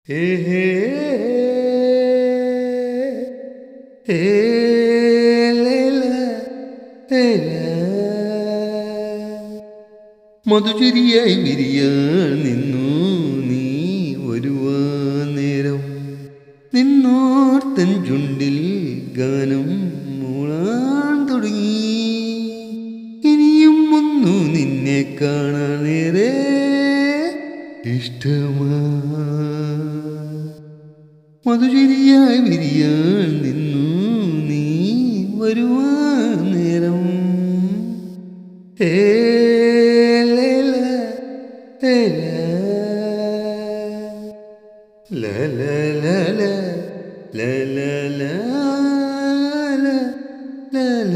ഹേ ഹേ ഹേ ലൈല ലൈല മധുചിരിയായി വിരിയാൻ നിന്നു നീ വരുവാൻ നേരം നിന്നോർത്തൻ ചുണ്ടിൽ ഗാനം മൂളാൻ തുടങ്ങി. ഇനിയും ഒന്നു നിന്നെ കാണാനേറെ ഇഷ്ടമാ. മധുചിരിയായി വിരിയാൻ നിന്നു നീ വരുവാൻ നേരം ഹേ ലൈല ലൈല ലൈല ലൈല ലൈല.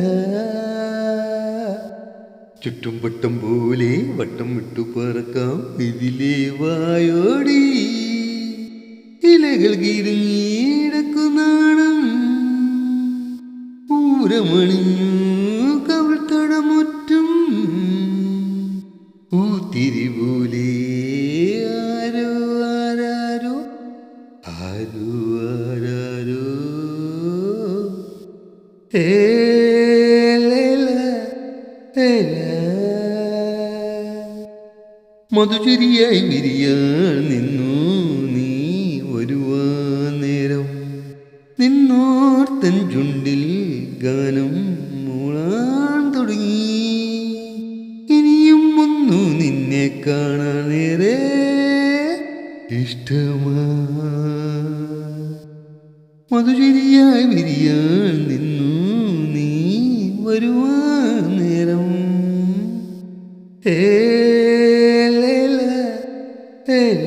ചുറ്റും വട്ടം പോലെ വട്ടം വിട്ടു പറക്കാം ഇതിലേ വായോടി. ഇലകൾ കിരിങ്ങിടക്കുന്നാണം പൂരമണിഞ്ഞു കവിൾത്തടമുറ്റും പൂത്തിരി പോലെ ആരോ ആരാരോ ആരോ ആരാരോ. ഹേ ലൈല ലൈല മധുചിരിയായി വിരിയാൻ നിന്നു നീ വരുവാൻ നേരം നിന്നോർത്തൻ ചുണ്ടിൽ ഗാനം മൂളാൻ തുടങ്ങി. ഇനിയും ഒന്നു നിന്നെ കാണാനേറെ ഇഷ്ടമാ. മധുചിരിയായി വിരിയാൻ നിന്നു നീ വരുവാൻ നേരം ഹേ ലൈല ലൈല.